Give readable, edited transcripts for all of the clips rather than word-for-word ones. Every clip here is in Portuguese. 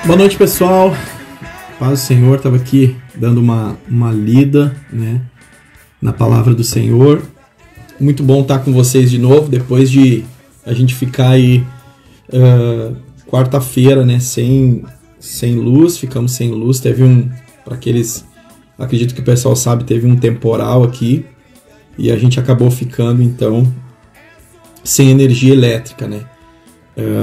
Boa noite, pessoal. Paz do Senhor. Estava aqui dando uma lida, né, na palavra do Senhor. Muito bom estar com vocês de novo, depois de a gente ficar aí quarta-feira, né, sem luz. Ficamos sem luz. Teve para aqueles, acredito que o pessoal sabe, teve um temporal aqui e a gente acabou ficando, então, sem energia elétrica, né.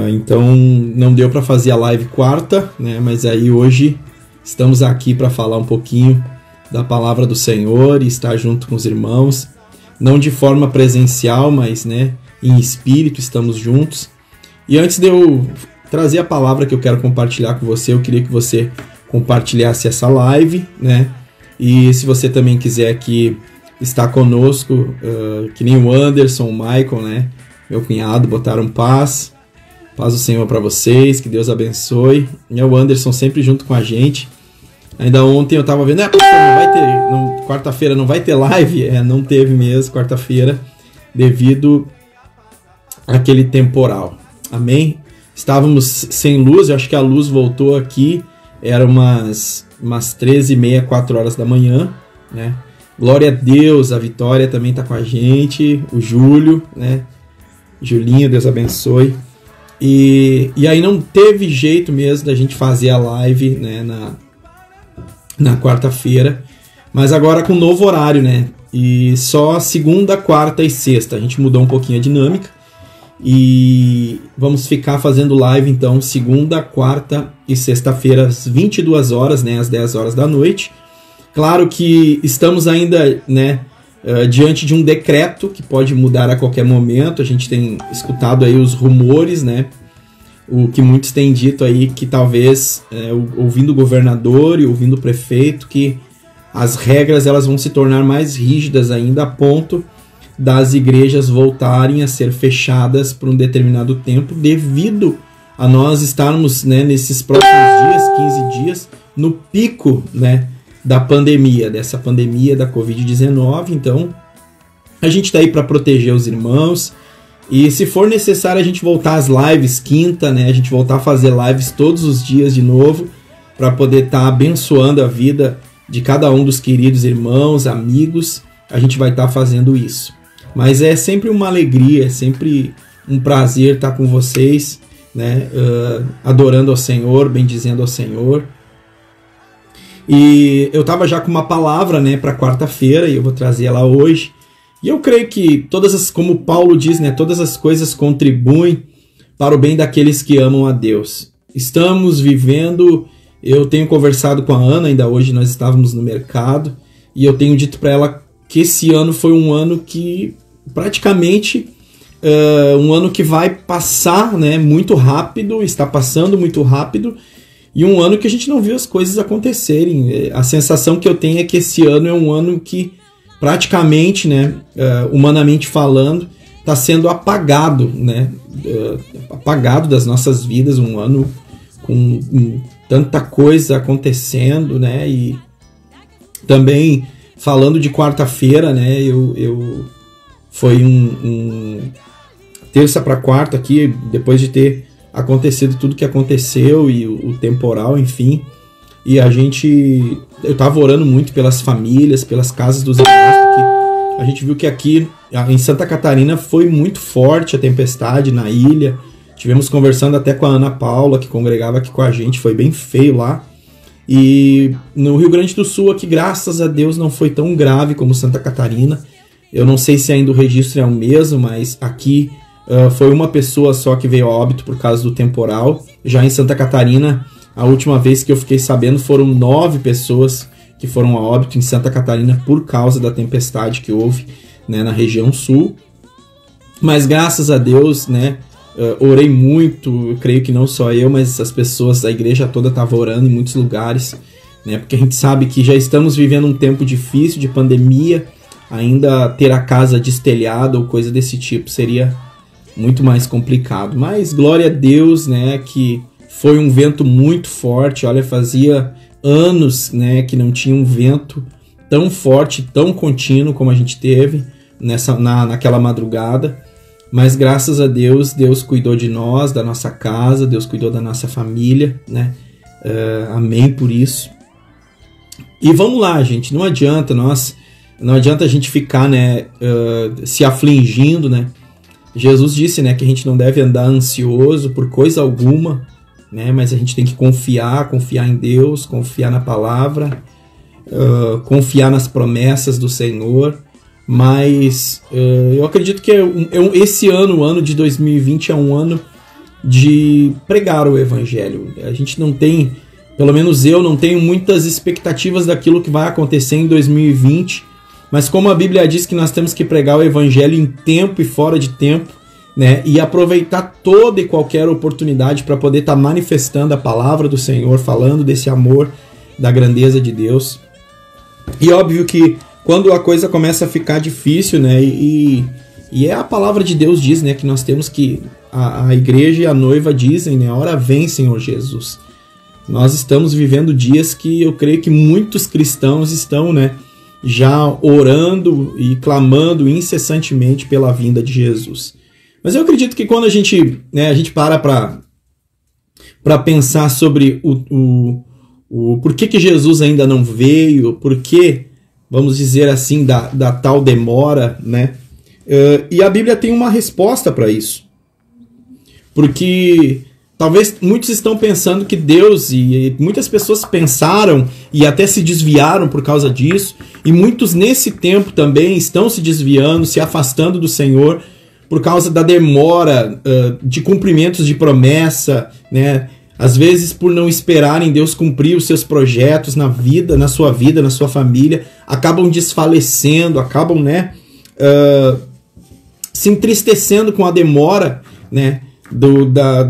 Então não deu para fazer a live quarta, né? Mas aí hoje estamos aqui para falar um pouquinho da palavra do Senhor e estar junto com os irmãos, não de forma presencial, mas, né, em espírito estamos juntos. E antes de eu trazer a palavra que eu quero compartilhar com você, eu queria que você compartilhasse essa live, né? E se você também quiser aqui estar conosco, que nem o Anderson, o Michael, né, meu cunhado, botaram paz do Senhor para vocês, que Deus abençoe. E o Anderson sempre junto com a gente. Ainda ontem eu estava vendo, quarta-feira não vai ter live? Não teve mesmo quarta-feira, devido àquele temporal. Amém? Estávamos sem luz, eu acho que a luz voltou aqui, era umas 13h30, 4 horas da manhã, né? Glória a Deus, a Vitória também está com a gente, o Júlio, né? Julinho, Deus abençoe. E aí não teve jeito mesmo da gente fazer a live, né, na quarta-feira, mas agora com um novo horário, né, e só segunda, quarta e sexta. A gente mudou um pouquinho a dinâmica e vamos ficar fazendo live então segunda, quarta e sexta-feira às 22 horas, né, às 10 horas da noite. Claro que estamos ainda, né, diante de um decreto que pode mudar a qualquer momento. A gente tem escutado aí os rumores, né? O que muitos têm dito aí, que talvez, ouvindo o governador e ouvindo o prefeito, que as regras elas vão se tornar mais rígidas ainda, a ponto das igrejas voltarem a ser fechadas por um determinado tempo, devido a nós estarmos, né, nesses próximos dias, 15 dias, no pico, né, da pandemia, dessa pandemia da Covid-19. Então, a gente está aí para proteger os irmãos, e se for necessário a gente voltar às lives quinta, né, a gente voltar a fazer lives todos os dias de novo, para poder estar abençoando a vida de cada um dos queridos irmãos, amigos. A gente vai estar fazendo isso. Mas é sempre uma alegria, é sempre um prazer estar com vocês, né, adorando ao Senhor, bendizendo ao Senhor. E eu estava já com uma palavra, né, para quarta-feira, e eu vou trazer ela hoje. E eu creio que como Paulo diz, né, todas as coisas contribuem para o bem daqueles que amam a Deus. Estamos vivendo, eu tenho conversado com a Ana, ainda hoje nós estávamos no mercado, e eu tenho dito para ela que esse ano foi um ano que praticamente um ano que vai passar, né, muito rápido, está passando muito rápido. E um ano que a gente não viu as coisas acontecerem. A sensação que eu tenho é que esse ano é um ano que praticamente, né, humanamente falando, está sendo apagado, né, apagado das nossas vidas. Um ano com tanta coisa acontecendo, né, e também falando de quarta-feira, né, foi terça para quarta aqui, depois de ter acontecido tudo que aconteceu e o temporal, enfim. E eu tava orando muito pelas famílias, pelas casas dos irmãos, porque a gente viu que aqui em Santa Catarina foi muito forte a tempestade na ilha. Tivemos conversando até com a Ana Paula, que congregava aqui com a gente, foi bem feio lá. E no Rio Grande do Sul aqui, graças a Deus, não foi tão grave como Santa Catarina. Eu não sei se ainda o registro é o mesmo, mas aqui foi uma pessoa só que veio a óbito por causa do temporal. Já em Santa Catarina, a última vez que eu fiquei sabendo, foram 9 pessoas que foram a óbito em Santa Catarina por causa da tempestade que houve, né, na região sul. Mas graças a Deus, né, orei muito. Eu creio que não só eu, mas as pessoas, a igreja toda estava orando em muitos lugares, né, porque a gente sabe que já estamos vivendo um tempo difícil de pandemia. Ainda ter a casa destelhada ou coisa desse tipo seria muito mais complicado. Mas glória a Deus, né, que foi um vento muito forte. Olha, fazia anos, né, que não tinha um vento tão forte, tão contínuo como a gente teve naquela madrugada. Mas graças a Deus, Deus cuidou de nós, da nossa casa, Deus cuidou da nossa família, né? Amém por isso. E vamos lá, gente, não adianta a gente ficar, né, se afligindo, né? Jesus disse, né, que a gente não deve andar ansioso por coisa alguma, né, mas a gente tem que confiar em Deus, confiar na palavra, confiar nas promessas do Senhor. Mas eu acredito que esse ano, o ano de 2020, é um ano de pregar o Evangelho. A gente não tem, pelo menos eu não tenho muitas expectativas daquilo que vai acontecer em 2020, mas como a Bíblia diz que nós temos que pregar o Evangelho em tempo e fora de tempo, né, e aproveitar toda e qualquer oportunidade para poder estar manifestando a palavra do Senhor, falando desse amor, da grandeza de Deus. E óbvio que quando a coisa começa a ficar difícil, né, e é a palavra de Deus diz, né, que nós temos que, a igreja e a noiva dizem, né, a hora vem, Senhor Jesus. Nós estamos vivendo dias que eu creio que muitos cristãos estão, né, já orando e clamando incessantemente pela vinda de Jesus. Mas eu acredito que quando a gente para pensar sobre o porquê que Jesus ainda não veio, porquê, vamos dizer assim, da tal demora, né? E a Bíblia tem uma resposta para isso. Porque talvez muitos estão pensando que Deus, e muitas pessoas pensaram e até se desviaram por causa disso, e muitos nesse tempo também estão se desviando, se afastando do Senhor por causa da demora de cumprimentos de promessa, né? Às vezes por não esperarem Deus cumprir os seus projetos na sua família, acabam desfalecendo, acabam, né, se entristecendo com a demora, né,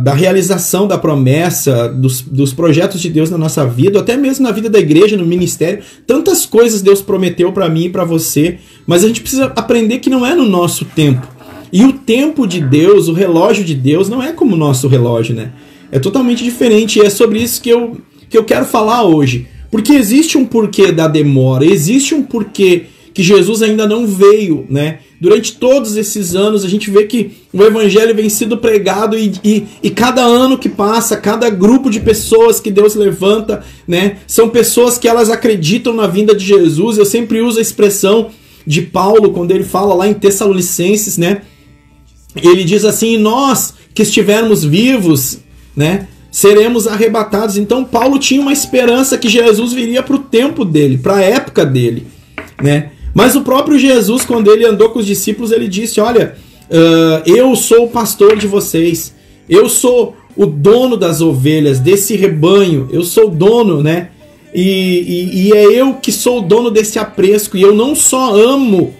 da realização da promessa, dos projetos de Deus na nossa vida, até mesmo na vida da igreja, no ministério. Tantas coisas Deus prometeu para mim e para você, mas a gente precisa aprender que não é no nosso tempo. E o tempo de Deus, o relógio de Deus, não é como o nosso relógio, né? É totalmente diferente, e é sobre isso que eu quero falar hoje. Porque existe um porquê da demora, existe um porquê que Jesus ainda não veio, né? Durante todos esses anos a gente vê que o Evangelho vem sendo pregado e cada ano que passa, cada grupo de pessoas que Deus levanta, né? São pessoas que elas acreditam na vinda de Jesus. Eu sempre uso a expressão de Paulo quando ele fala lá em Tessalonicenses, né? Ele diz assim: nós que estivermos vivos, né, seremos arrebatados. Então Paulo tinha uma esperança que Jesus viria para o tempo dele, para a época dele, né? Mas o próprio Jesus, quando ele andou com os discípulos, ele disse: olha, eu sou o pastor de vocês, eu sou o dono das ovelhas, desse rebanho, eu sou o dono, né? E é eu que sou o dono desse aprisco, e eu não só amo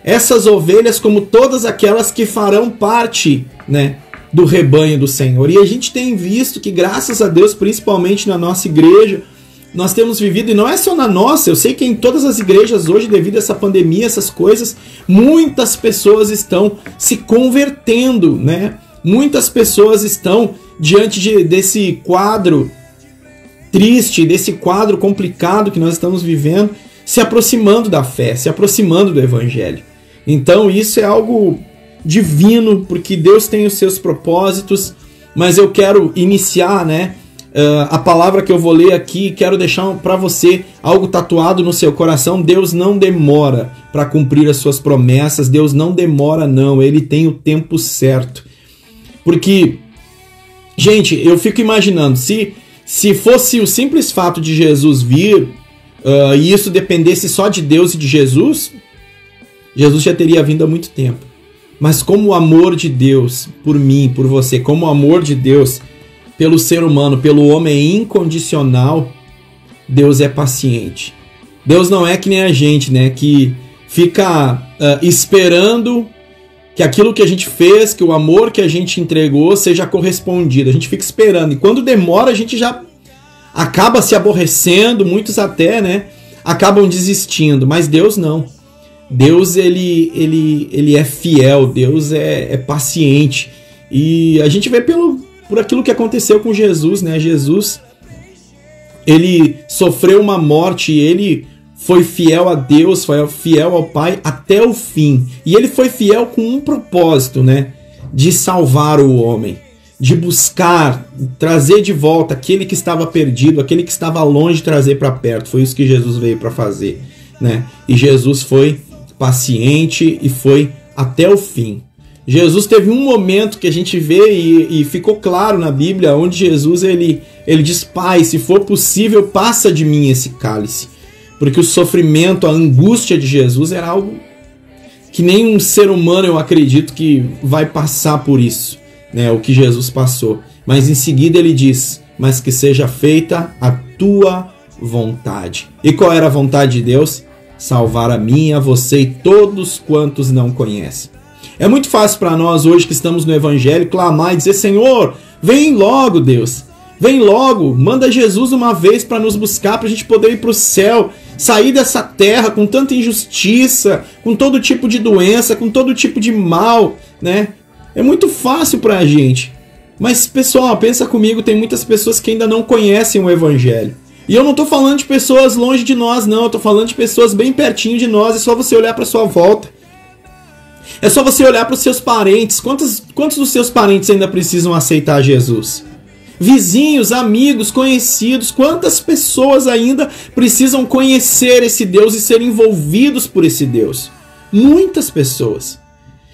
essas ovelhas, como todas aquelas que farão parte, né, do rebanho do Senhor. E a gente tem visto que, graças a Deus, principalmente na nossa igreja, nós temos vivido, e não é só na nossa, eu sei que em todas as igrejas hoje, devido a essa pandemia, essas coisas, muitas pessoas estão se convertendo, né? Muitas pessoas estão diante desse quadro triste, desse quadro complicado que nós estamos vivendo, se aproximando da fé, se aproximando do Evangelho. Então isso é algo divino, porque Deus tem os seus propósitos, mas eu quero iniciar, né, a palavra que eu vou ler aqui, quero deixar para você algo tatuado no seu coração. Deus não demora para cumprir as suas promessas, Deus não demora não, Ele tem o tempo certo. Porque, gente, eu fico imaginando, se fosse o simples fato de Jesus vir, e isso dependesse só de Deus e de Jesus, Jesus já teria vindo há muito tempo. Mas como o amor de Deus por mim, por você, como o amor de Deus pelo ser humano, pelo homem é incondicional, Deus é paciente. Deus não é que nem a gente, né, que fica esperando que aquilo que a gente fez, que o amor que a gente entregou seja correspondido. A gente fica esperando, e quando demora a gente já acaba se aborrecendo, muitos até, né, acabam desistindo, mas Deus não. Deus, ele é fiel, Deus é paciente. E a gente vê por aquilo que aconteceu com Jesus, né? Jesus, ele sofreu uma morte e ele foi fiel a Deus, foi fiel ao Pai até o fim. E ele foi fiel com um propósito, né? De salvar o homem. de buscar, trazer de volta aquele que estava perdido, aquele que estava longe, trazer para perto. Foi isso que Jesus veio para fazer, né? E Jesus foi paciente e foi até o fim. Jesus teve um momento que a gente vê e ficou claro na Bíblia, onde Jesus ele diz: Pai, se for possível, passa de mim esse cálice. Porque o sofrimento, a angústia de Jesus era algo que nenhum ser humano, eu acredito, que vai passar por isso, né? O que Jesus passou. Mas em seguida ele diz: mas que seja feita a tua vontade. E qual era a vontade de Deus? Salvar a mim, a você e todos quantos não conhecem. É muito fácil para nós hoje que estamos no Evangelho clamar e dizer: Senhor, vem logo, Deus. Vem logo, manda Jesus uma vez para nos buscar, para a gente poder ir para o céu, sair dessa terra com tanta injustiça, com todo tipo de doença, com todo tipo de mal, né? É muito fácil para a gente. Mas, pessoal, pensa comigo, tem muitas pessoas que ainda não conhecem o Evangelho. E eu não estou falando de pessoas longe de nós, não. Eu estou falando de pessoas bem pertinho de nós. É só você olhar para sua volta. É só você olhar para os seus parentes. Quantos dos seus parentes ainda precisam aceitar Jesus? Vizinhos, amigos, conhecidos, quantas pessoas ainda precisam conhecer esse Deus e ser envolvidos por esse Deus? Muitas pessoas.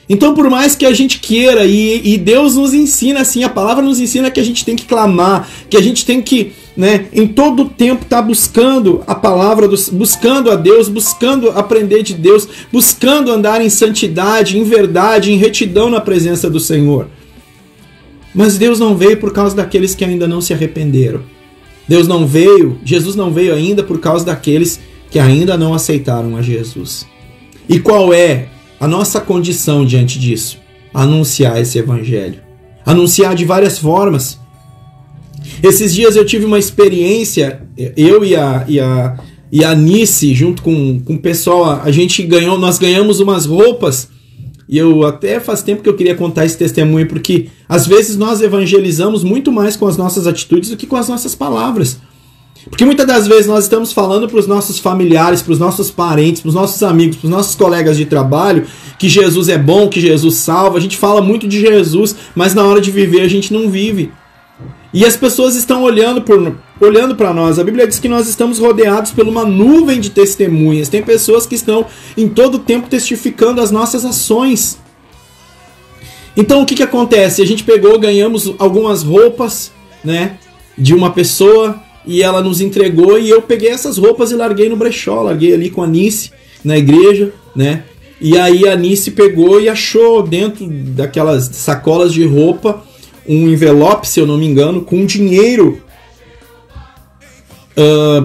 Então, por mais que a gente queira, e Deus nos ensina assim, a palavra nos ensina que a gente tem que clamar, que a gente tem que, né, em todo o tempo estar buscando a palavra, buscando a Deus, buscando aprender de Deus, buscando andar em santidade, em verdade, em retidão na presença do Senhor. Mas Deus não veio por causa daqueles que ainda não se arrependeram. Jesus não veio ainda por causa daqueles que ainda não aceitaram a Jesus. E qual é a nossa condição diante disso? Anunciar esse evangelho. Anunciar de várias formas. Esses dias eu tive uma experiência, eu e a Nice, junto com o pessoal, nós ganhamos umas roupas. E eu até faz tempo que eu queria contar esse testemunho, porque às vezes nós evangelizamos muito mais com as nossas atitudes do que com as nossas palavras. Porque muitas das vezes nós estamos falando para os nossos familiares, para os nossos parentes, para os nossos amigos, para os nossos colegas de trabalho, que Jesus é bom, que Jesus salva. A gente fala muito de Jesus, mas na hora de viver a gente não vive. E as pessoas estão olhando para nós. A Bíblia diz que nós estamos rodeados por uma nuvem de testemunhas. Tem pessoas que estão em todo o tempo testificando as nossas ações. Então o que acontece? A gente ganhamos algumas roupas, né, de uma pessoa, e ela nos entregou, e eu peguei essas roupas e larguei no brechó, larguei ali com a Nice na igreja, né? E aí a Nice pegou e achou dentro daquelas sacolas de roupa um envelope, se eu não me engano, com dinheiro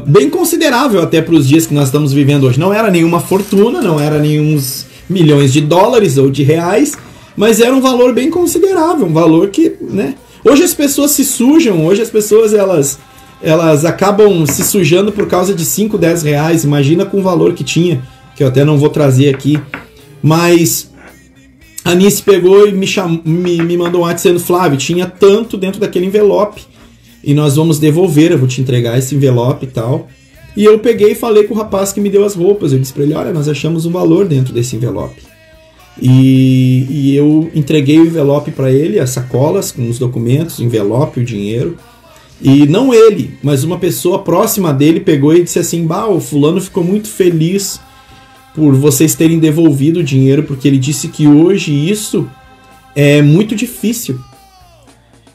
bem considerável até para os dias que nós estamos vivendo hoje. Não era nenhuma fortuna, não era nenhums milhões de dólares ou de reais, mas era um valor bem considerável, um valor que, né? Hoje as pessoas se sujam, hoje as pessoas elas acabam se sujando por causa de 5, 10 reais. Imagina com o valor que tinha, que eu até não vou trazer aqui. Mas a Nice pegou e me mandou um WhatsApp dizendo: Flávio, tinha tanto dentro daquele envelope e nós vamos devolver, eu vou te entregar esse envelope e tal. E eu peguei e falei com o rapaz que me deu as roupas. Eu disse para ele: olha, nós achamos um valor dentro desse envelope. E eu entreguei o envelope para ele, as sacolas com os documentos, o envelope, o dinheiro. E não ele, mas uma pessoa próxima dele pegou e disse assim: bah, o fulano ficou muito feliz por vocês terem devolvido o dinheiro, porque ele disse que hoje isso é muito difícil.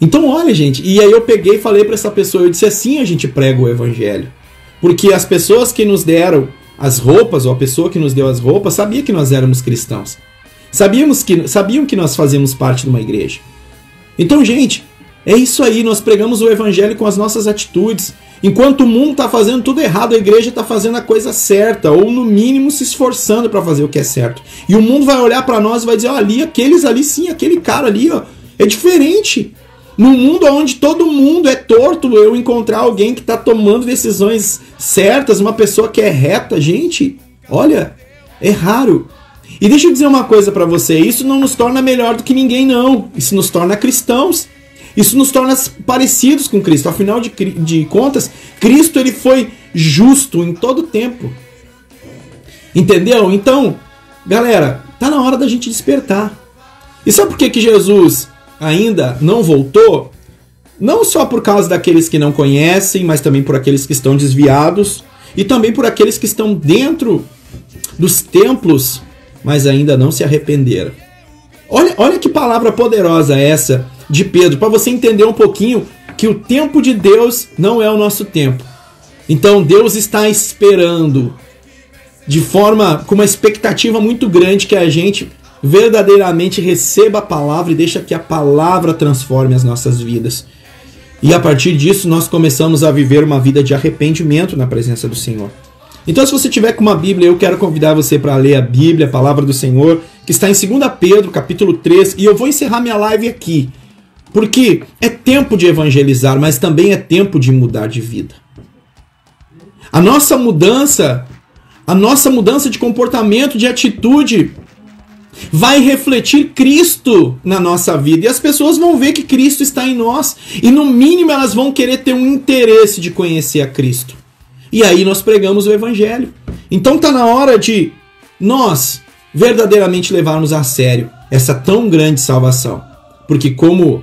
Então olha, gente, e aí eu peguei e falei para essa pessoa, eu disse: assim a gente prega o evangelho. Porque as pessoas que nos deram as roupas, ou a pessoa que nos deu as roupas, sabia que nós éramos cristãos. Sabiam que nós fazíamos parte de uma igreja. Então, gente, é isso aí, nós pregamos o evangelho com as nossas atitudes. Enquanto o mundo está fazendo tudo errado, a igreja está fazendo a coisa certa, ou no mínimo se esforçando para fazer o que é certo. E o mundo vai olhar para nós e vai dizer: ó, aqueles ali sim, aquele cara ali, ó, é diferente. No mundo onde todo mundo é torto, eu encontrar alguém que está tomando decisões certas, uma pessoa que é reta, gente, olha, é raro. E deixa eu dizer uma coisa para você, isso não nos torna melhor do que ninguém, não. Isso nos torna cristãos. Isso nos torna parecidos com Cristo. Afinal de contas, Cristo ele foi justo em todo o tempo. Entendeu? Então, galera, tá na hora da gente despertar. E sabe por que Jesus ainda não voltou, não só por causa daqueles que não conhecem, mas também por aqueles que estão desviados e também por aqueles que estão dentro dos templos, mas ainda não se arrependeram. Olha que palavra poderosa essa de Pedro, para você entender um pouquinho que o tempo de Deus não é o nosso tempo. Então Deus está esperando com uma expectativa muito grande que a gente verdadeiramente receba a palavra e deixa que a palavra transforme as nossas vidas. E a partir disso nós começamos a viver uma vida de arrependimento na presença do Senhor. Então, se você tiver com uma Bíblia, eu quero convidar você para ler a Bíblia, a palavra do Senhor, que está em 2 Pedro, capítulo 3, e eu vou encerrar minha live aqui, porque é tempo de evangelizar, mas também é tempo de mudar de vida. A nossa mudança de comportamento, de atitude, vai refletir Cristo na nossa vida. E as pessoas vão ver que Cristo está em nós. E no mínimo elas vão querer ter um interesse de conhecer a Cristo. E aí nós pregamos o Evangelho. Então está na hora de nós verdadeiramente levarmos a sério essa tão grande salvação. Porque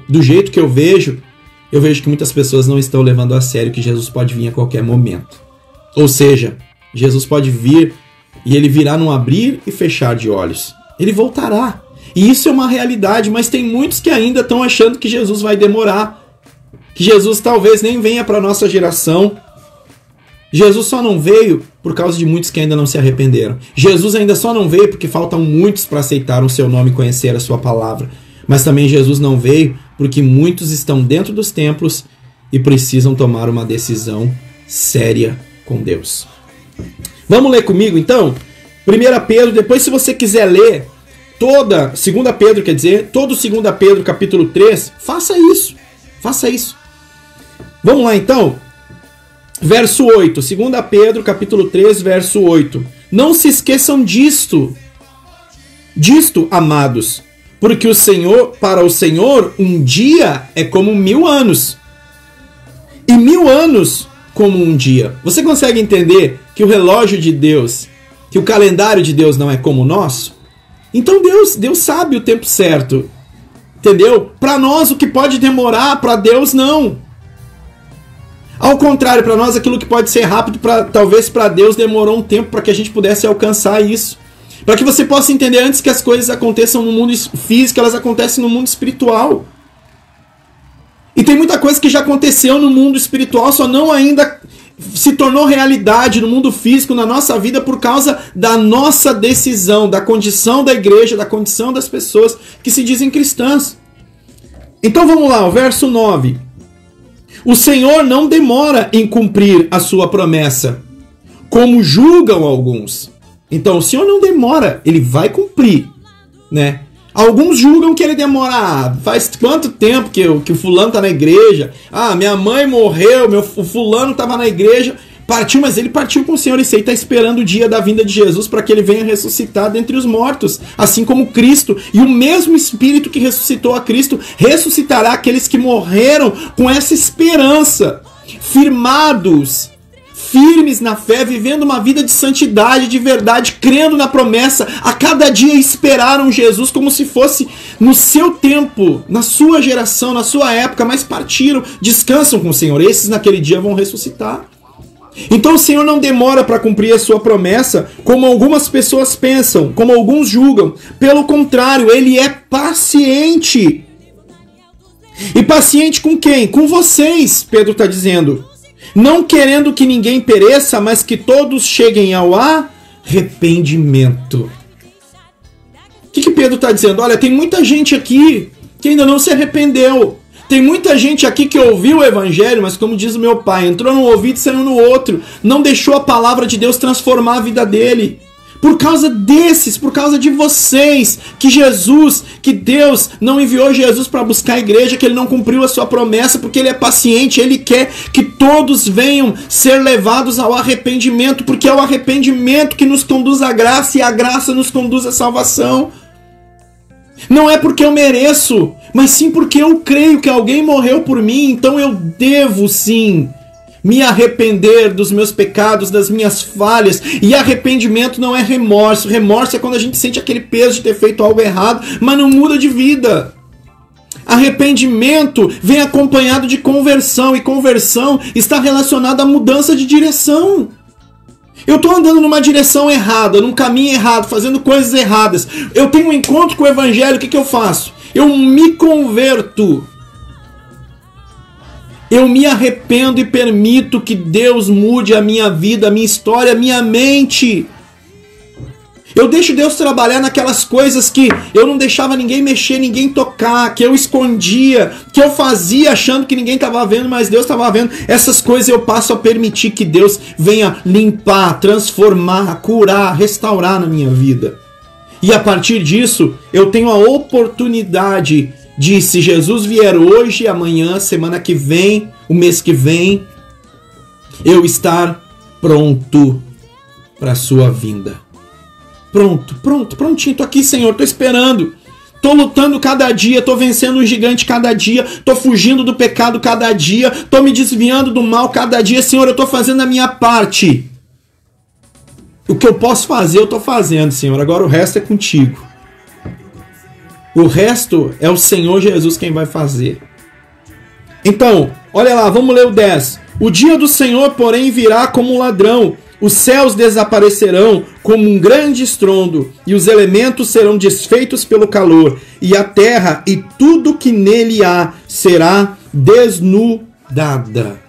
do jeito que eu vejo que muitas pessoas não estão levando a sério que Jesus pode vir a qualquer momento. Ou seja, Jesus pode vir e ele virá num abrir e fechar de olhos. Ele voltará. E isso é uma realidade, mas tem muitos que ainda estão achando que Jesus vai demorar. Que Jesus talvez nem venha para a nossa geração. Jesus só não veio por causa de muitos que ainda não se arrependeram. Jesus ainda só não veio porque faltam muitos para aceitar o seu nome e conhecer a sua palavra. Mas também Jesus não veio porque muitos estão dentro dos templos e precisam tomar uma decisão séria com Deus. Vamos ler comigo então? 1 Pedro, depois se você quiser ler todo 2 Pedro capítulo 3, faça isso. Vamos lá então? Verso 8, 2 Pedro capítulo 3, verso 8. Não se esqueçam disto, amados, porque para o Senhor um dia é como 1000 anos, e 1000 anos como um dia. Você consegue entender que o relógio de Deus, que o calendário de Deus não é como o nosso? Então Deus sabe o tempo certo, entendeu? Para nós o que pode demorar, para Deus não. Ao contrário, para nós aquilo que pode ser rápido, talvez para Deus demorou um tempo para que a gente pudesse alcançar isso. Para que você possa entender, antes que as coisas aconteçam no mundo físico, elas acontecem no mundo espiritual. E tem muita coisa que já aconteceu no mundo espiritual, só não ainda se tornou realidade no mundo físico, na nossa vida, por causa da nossa decisão, da condição da igreja, da condição das pessoas que se dizem cristãs. Então vamos lá, o verso 9. O Senhor não demora em cumprir a sua promessa, como julgam alguns. Então o Senhor não demora, ele vai cumprir, né? Alguns julgam que ele demora. Faz quanto tempo que o fulano está na igreja? Minha mãe morreu, o fulano estava na igreja, partiu, mas ele partiu com o Senhor e sei, está esperando o dia da vinda de Jesus para que ele venha ressuscitar dentre os mortos, assim como Cristo. E o mesmo Espírito que ressuscitou a Cristo ressuscitará aqueles que morreram com essa esperança, firmes na fé, vivendo uma vida de santidade, de verdade, crendo na promessa, a cada dia esperaram Jesus como se fosse no seu tempo, na sua geração, na sua época, mas partiram, descansam com o Senhor. Esses naquele dia vão ressuscitar. Então o Senhor não demora para cumprir a sua promessa, como algumas pessoas pensam, como alguns julgam. Pelo contrário, ele é paciente. E paciente com quem? Com vocês, Pedro está dizendo. Não querendo que ninguém pereça, mas que todos cheguem ao arrependimento. O que Pedro está dizendo? Olha, tem muita gente aqui que ainda não se arrependeu. Tem muita gente aqui que ouviu o evangelho, mas como diz o meu pai, entrou num ouvido e saiu no outro. Não deixou a palavra de Deus transformar a vida dele. Por causa por causa de vocês, que Deus não enviou Jesus para buscar a igreja, que ele não cumpriu a sua promessa, porque ele é paciente, ele quer que todos venham ser levados ao arrependimento, porque é o arrependimento que nos conduz à graça e a graça nos conduz à salvação. Não é porque eu mereço, mas sim porque eu creio que alguém morreu por mim, então eu devo sim me arrepender dos meus pecados, das minhas falhas. E arrependimento não é remorso. Remorso é quando a gente sente aquele peso de ter feito algo errado, mas não muda de vida. Arrependimento vem acompanhado de conversão, e conversão está relacionada à mudança de direção. Eu estou andando numa direção errada, num caminho errado, fazendo coisas erradas. Eu tenho um encontro com o Evangelho, o que eu faço? Eu me converto. Eu me arrependo e permito que Deus mude a minha vida, a minha história, a minha mente. Eu deixo Deus trabalhar naquelas coisas que eu não deixava ninguém mexer, ninguém tocar, que eu escondia, que eu fazia achando que ninguém estava vendo, mas Deus estava vendo. Essas coisas eu passo a permitir que Deus venha limpar, transformar, curar, restaurar na minha vida. E a partir disso, eu tenho a oportunidade de, se Jesus vier hoje, amanhã, semana que vem, o mês que vem, eu estar pronto para a sua vinda. Prontinho, tô aqui, Senhor, tô esperando. Tô lutando cada dia, tô vencendo um gigante cada dia, tô fugindo do pecado cada dia, tô me desviando do mal cada dia. Senhor, eu tô fazendo a minha parte. O que eu posso fazer, eu tô fazendo, Senhor. Agora o resto é contigo. O resto é o Senhor Jesus quem vai fazer. Então, olha lá, vamos ler o 10. O dia do Senhor, porém, virá como um ladrão. Os céus desaparecerão como um grande estrondo, e os elementos serão desfeitos pelo calor, e a terra e tudo que nele há será desnudada.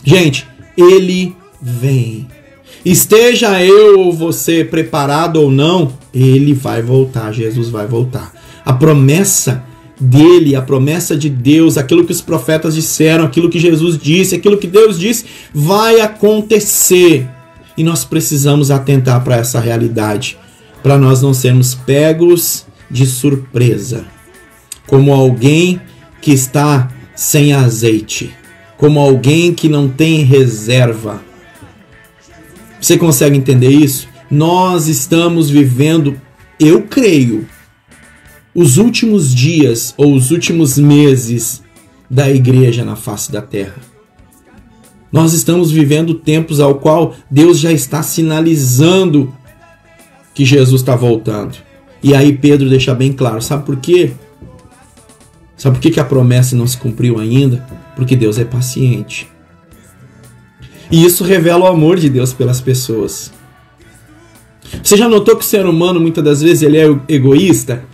Gente, ele vem. Esteja eu ou você preparado ou não, ele vai voltar, Jesus vai voltar. A promessa dele, a promessa de Deus, aquilo que os profetas disseram, aquilo que Jesus disse, aquilo que Deus disse, vai acontecer. E nós precisamos atentar para essa realidade, para nós não sermos pegos de surpresa, como alguém que está sem azeite, como alguém que não tem reserva. Você consegue entender isso? Nós estamos vivendo, eu creio, os últimos dias ou os últimos meses da igreja na face da terra. Nós estamos vivendo tempos ao qual Deus já está sinalizando que Jesus está voltando. E aí Pedro deixa bem claro, sabe por quê? Sabe por que a promessa não se cumpriu ainda? Porque Deus é paciente. E isso revela o amor de Deus pelas pessoas. Você já notou que o ser humano, muitas das vezes, ele é egoísta?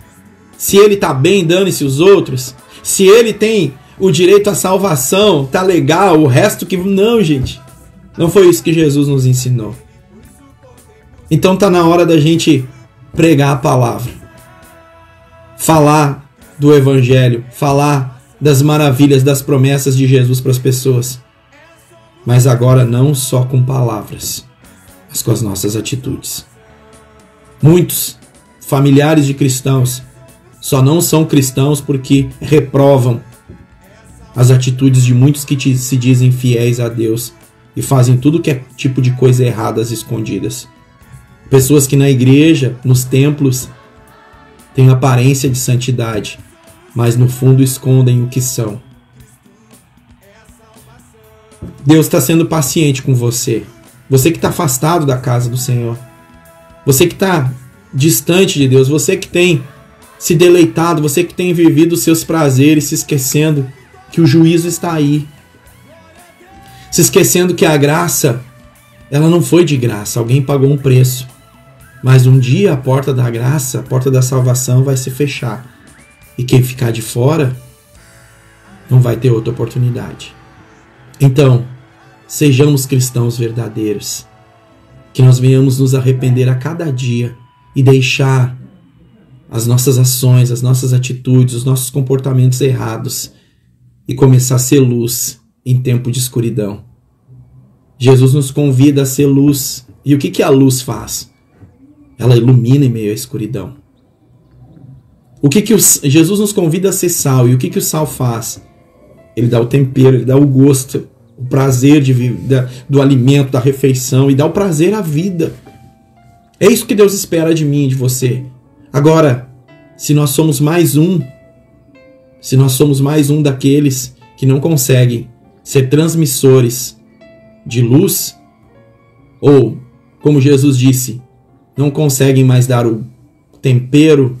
Se ele tá bem, dane-se os outros. Se ele tem o direito à salvação, tá legal, o resto que... Não, gente. Não foi isso que Jesus nos ensinou. Então tá na hora da gente pregar a palavra. Falar do Evangelho. Falar das maravilhas, das promessas de Jesus para as pessoas. Mas agora não só com palavras, mas com as nossas atitudes. Muitos familiares de cristãos só não são cristãos porque reprovam as atitudes de muitos que se dizem fiéis a Deus e fazem tudo que é tipo de coisa errada às escondidas. Pessoas que na igreja, nos templos, têm aparência de santidade, mas no fundo escondem o que são. Deus está sendo paciente com você. Você que está afastado da casa do Senhor. Você que está distante de Deus. Você que tem se deleitado. Você que tem vivido os seus prazeres, se esquecendo que o juízo está aí. Se esquecendo que a graça, ela não foi de graça. Alguém pagou um preço. Mas um dia a porta da graça, a porta da salvação vai se fechar. E quem ficar de fora não vai ter outra oportunidade. Então, sejamos cristãos verdadeiros. Que nós venhamos nos arrepender a cada dia e deixar as nossas ações, as nossas atitudes, os nossos comportamentos errados e começar a ser luz em tempo de escuridão. Jesus nos convida a ser luz. E o que a luz faz? Ela ilumina em meio à escuridão. Jesus nos convida a ser sal. E o que o sal faz? Ele dá o tempero, ele dá o gosto, o prazer do alimento, da refeição, e dá o prazer à vida. É isso que Deus espera de mim e de você. Agora, se nós somos mais um daqueles que não conseguem ser transmissores de luz, ou, como Jesus disse, não conseguem mais dar o tempero,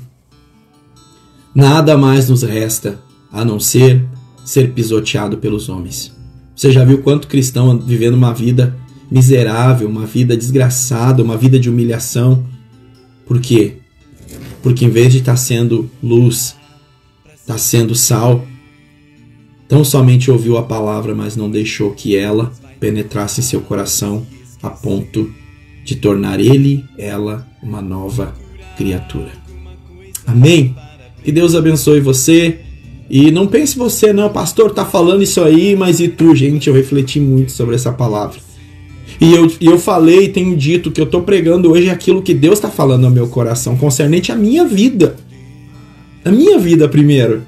nada mais nos resta a não ser pisoteado pelos homens. Você já viu quanto cristão vivendo uma vida miserável, uma vida desgraçada, uma vida de humilhação? Por quê? Porque em vez de estar sendo luz, está sendo sal, tão somente ouviu a palavra, mas não deixou que ela penetrasse em seu coração a ponto de tornar ele, ela, uma nova criatura. Amém? Que Deus abençoe você. E não pense você, não, pastor, tá falando isso aí, mas e tu? Gente, eu refleti muito sobre essa palavra. E eu falei e tenho dito que eu tô pregando hoje aquilo que Deus está falando no meu coração, concernente à minha vida. A minha vida primeiro.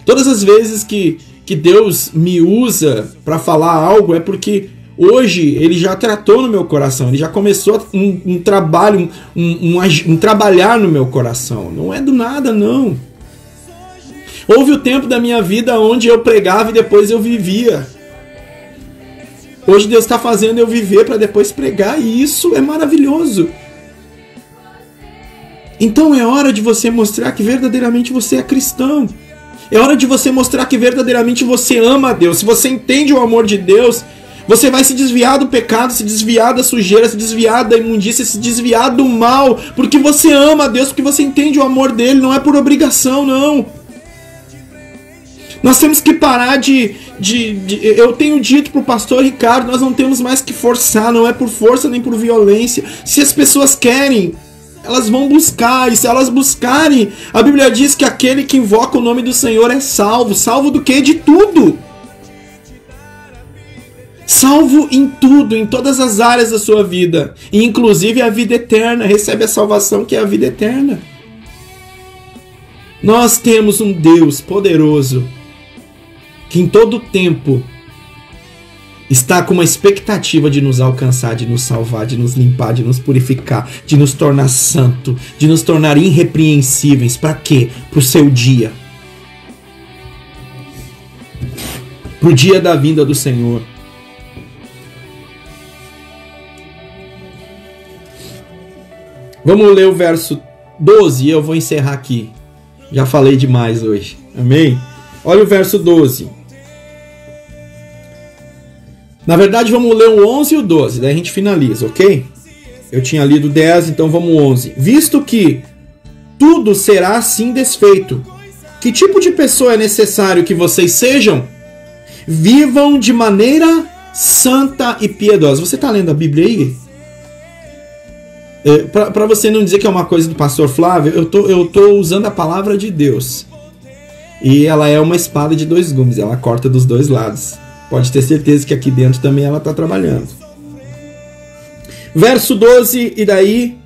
Todas as vezes que Deus me usa para falar algo é porque hoje Ele já tratou no meu coração, Ele já começou um trabalho, um trabalhar no meu coração. Não é do nada, não. Houve o tempo da minha vida onde eu pregava e depois eu vivia. Hoje Deus está fazendo eu viver para depois pregar, e isso é maravilhoso. Então é hora de você mostrar que verdadeiramente você é cristão. É hora de você mostrar que verdadeiramente você ama a Deus. Se você entende o amor de Deus, você vai se desviar do pecado, se desviar da sujeira, se desviar da imundícia, se desviar do mal, porque você ama a Deus, porque você entende o amor dele, não é por obrigação, não. Nós temos que parar eu tenho dito para o pastor Ricardo, nós não temos mais que forçar, não é por força nem por violência. Se as pessoas querem, elas vão buscar, e se elas buscarem, a Bíblia diz que aquele que invoca o nome do Senhor é salvo. Salvo do quê? De tudo. Salvo em tudo, em todas as áreas da sua vida, e inclusive a vida eterna. Recebe a salvação, que é a vida eterna. Nós temos um Deus poderoso que em todo tempo está com uma expectativa de nos alcançar, de nos salvar, de nos limpar, de nos purificar, de nos tornar santo, de nos tornar irrepreensíveis. Para quê? Para o seu dia. Para o dia da vinda do Senhor. Vamos ler o verso 12 e eu vou encerrar aqui. Já falei demais hoje. Amém? Olha o verso 12. Na verdade, vamos ler o 11 e o 12, daí a gente finaliza, ok? Eu tinha lido 10, então vamos 11. Visto que tudo será assim desfeito, que tipo de pessoa é necessário que vocês sejam? Vivam de maneira santa e piedosa. Você está lendo a Bíblia aí? Para você não dizer que é uma coisa do pastor Flávio, eu tô usando a palavra de Deus. E ela é uma espada de dois gumes, ela corta dos dois lados. Pode ter certeza que aqui dentro também ela está trabalhando. Verso 12, e daí...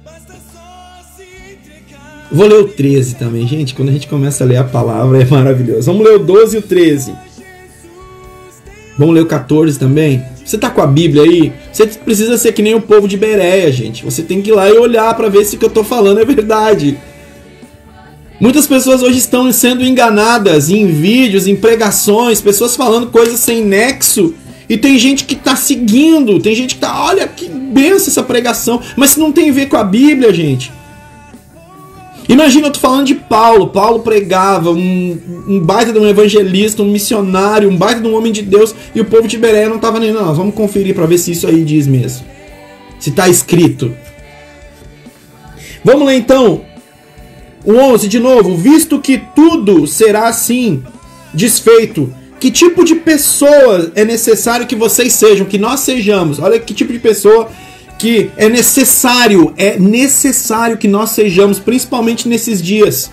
Vou ler o 13 também, gente. Quando a gente começa a ler a palavra é maravilhoso. Vamos ler o 12 e o 13. Vamos ler o 14 também. Você tá com a Bíblia aí? Você precisa ser que nem o povo de Bereia, gente. Você tem que ir lá e olhar para ver se o que eu tô falando é verdade. Muitas pessoas hoje estão sendo enganadas em vídeos, em pregações, pessoas falando coisas sem nexo, e tem gente que está seguindo, tem gente que está, olha que benção essa pregação, mas isso não tem a ver com a Bíblia, gente. Imagina, eu tô falando de Paulo. Paulo pregava, um baita de um evangelista, um missionário, um baita de um homem de Deus, e o povo de Bereia não estava nem, não, vamos conferir para ver se isso aí diz mesmo, se está escrito. Vamos ler então o 11 de novo. Visto que tudo será assim desfeito, que tipo de pessoa é necessário que vocês sejam, que nós sejamos? Olha que tipo de pessoa que é necessário que nós sejamos, principalmente nesses dias.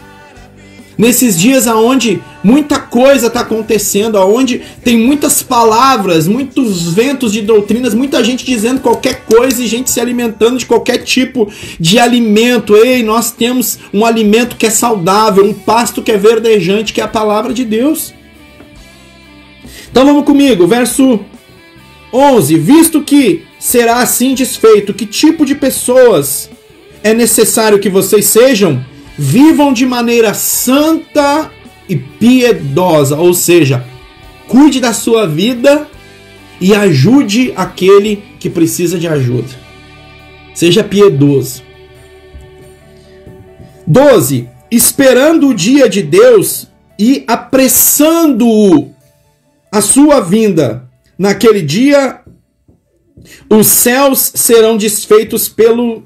Nesses dias onde muita coisa está acontecendo, onde tem muitas palavras, muitos ventos de doutrinas, muita gente dizendo qualquer coisa e gente se alimentando de qualquer tipo de alimento. Ei, nós temos um alimento que é saudável, um pasto que é verdejante, que é a palavra de Deus. Então vamos comigo, verso 11. Visto que será assim desfeito, que tipo de pessoas é necessário que vocês sejam? Vivam de maneira santa e piedosa, ou seja, cuide da sua vida e ajude aquele que precisa de ajuda. Seja piedoso. 12. esperando o dia de Deus e apressando a sua vinda. Naquele dia, os céus serão desfeitos pelo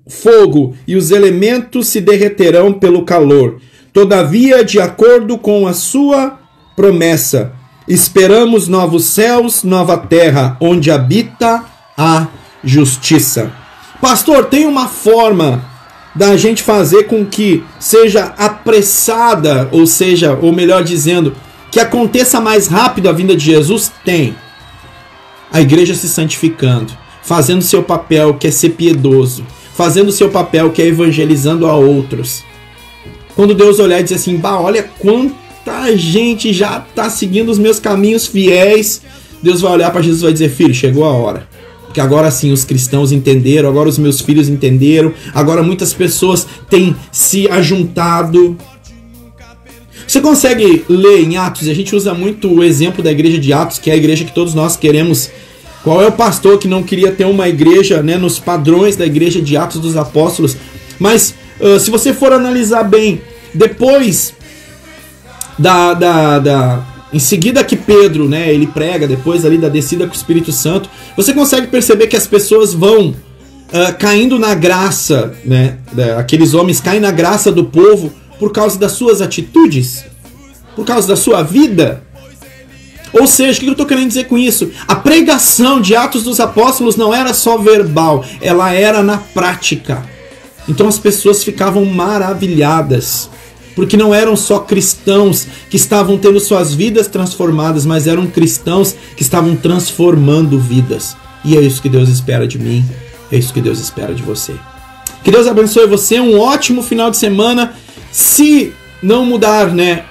fogo e os elementos se derreterão pelo calor. Todavia, de acordo com a sua promessa, esperamos novos céus, nova terra, onde habita a justiça. Pastor, tem uma forma da gente fazer com que seja apressada, ou melhor dizendo, que aconteça mais rápido a vinda de Jesus? Tem. A igreja se santificando, fazendo seu papel, que é ser piedoso, fazendo seu papel, que é evangelizando a outros. Quando Deus olhar e dizer assim, olha quanta gente já está seguindo os meus caminhos fiéis, Deus vai olhar para Jesus e vai dizer, filho, chegou a hora. Porque agora sim os cristãos entenderam, agora os meus filhos entenderam, agora muitas pessoas têm se ajuntado. Você consegue ler em Atos, e a gente usa muito o exemplo da igreja de Atos, que é a igreja que todos nós queremos. Qual é o pastor que não queria ter uma igreja, né, nos padrões da igreja de Atos dos Apóstolos? Mas se você for analisar bem, depois em seguida que Pedro, né, ele prega, depois ali da descida com o Espírito Santo, você consegue perceber que as pessoas vão caindo na graça, né, aqueles homens caem na graça do povo, por causa das suas atitudes, por causa da sua vida. Ou seja, o que eu estou querendo dizer com isso? A pregação de Atos dos Apóstolos não era só verbal, ela era na prática. Então as pessoas ficavam maravilhadas, porque não eram só cristãos que estavam tendo suas vidas transformadas, mas eram cristãos que estavam transformando vidas. E é isso que Deus espera de mim, é isso que Deus espera de você. Que Deus abençoe você, um ótimo final de semana. Se não mudar, né,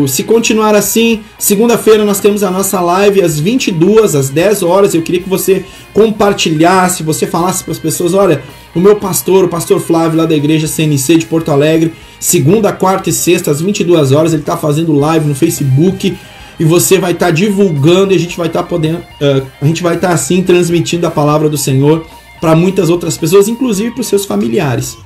se continuar assim, segunda-feira nós temos a nossa live às 22, às 10 horas. Eu queria que você compartilhasse, você falasse para as pessoas, olha, o meu pastor, o pastor Flávio lá da igreja CNC de Porto Alegre, segunda, quarta e sexta às 22 horas, ele está fazendo live no Facebook e você vai estar divulgando e a gente vai estar podendo, a gente vai estar assim transmitindo a palavra do Senhor para muitas outras pessoas, inclusive para os seus familiares.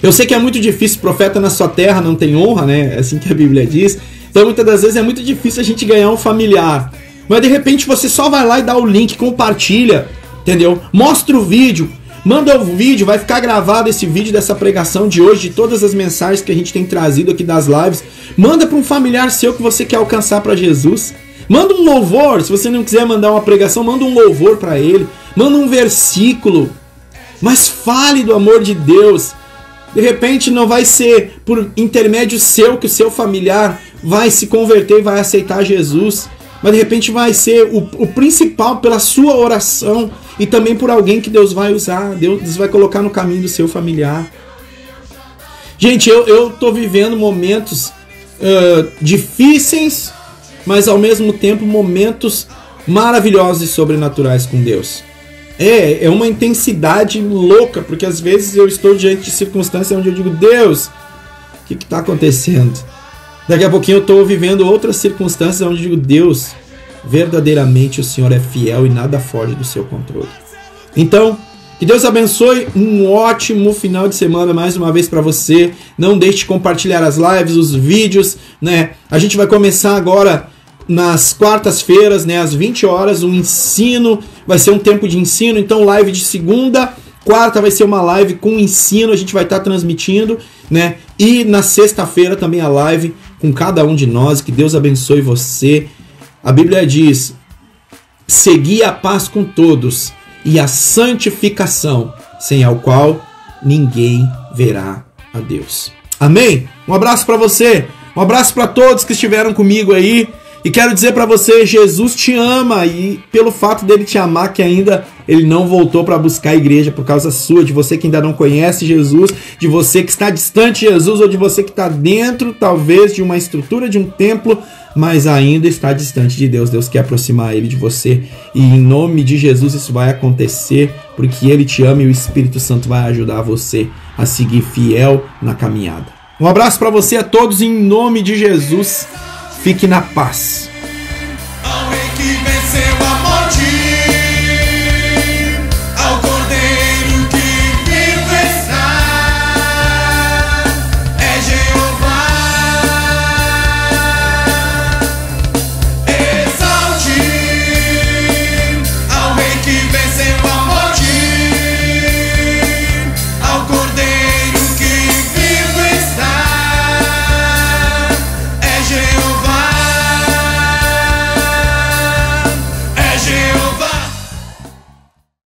Eu sei que é muito difícil, profeta na sua terra não tem honra, né? É assim que a Bíblia diz. Então muitas das vezes é muito difícil a gente ganhar um familiar. Mas de repente você só vai lá e dá o link, compartilha, entendeu? Mostra o vídeo, manda o vídeo, vai ficar gravado esse vídeo dessa pregação de hoje, de todas as mensagens que a gente tem trazido aqui das lives. Manda para um familiar seu que você quer alcançar para Jesus. Manda um louvor, se você não quiser mandar uma pregação, manda um louvor para ele. Manda um versículo. Mas fale do amor de Deus. De repente não vai ser por intermédio seu que o seu familiar vai se converter e vai aceitar Jesus, mas de repente vai ser o principal pela sua oração e também por alguém que Deus vai usar, Deus vai colocar no caminho do seu familiar. Gente, eu tô vivendo momentos difíceis, mas ao mesmo tempo momentos maravilhosos e sobrenaturais com Deus. É uma intensidade louca, porque às vezes eu estou diante de circunstâncias onde eu digo, Deus, o que está acontecendo? Daqui a pouquinho eu estou vivendo outras circunstâncias onde eu digo, Deus, verdadeiramente o Senhor é fiel e nada foge do seu controle. Então, que Deus abençoe, um ótimo final de semana mais uma vez para você. Não deixe de compartilhar as lives, os vídeos, né? A gente vai começar agora nas quartas-feiras, né, às 20 horas, um ensino, vai ser um tempo de ensino, então live de segunda, quarta vai ser uma live com ensino, a gente vai estar transmitindo, né, e na sexta-feira também a live com cada um de nós, que Deus abençoe você. A Bíblia diz, segui a paz com todos e a santificação, sem a qual ninguém verá a Deus. Amém? Um abraço para você, um abraço para todos que estiveram comigo aí. E quero dizer para você, Jesus te ama, e pelo fato dele te amar, que ainda ele não voltou para buscar a igreja por causa sua, de você que ainda não conhece Jesus, de você que está distante de Jesus, ou de você que está dentro, talvez, de uma estrutura de um templo, mas ainda está distante de Deus. Deus quer aproximar ele de você, e em nome de Jesus isso vai acontecer, porque ele te ama e o Espírito Santo vai ajudar você a seguir fiel na caminhada. Um abraço para você a todos, em nome de Jesus. Fique na paz.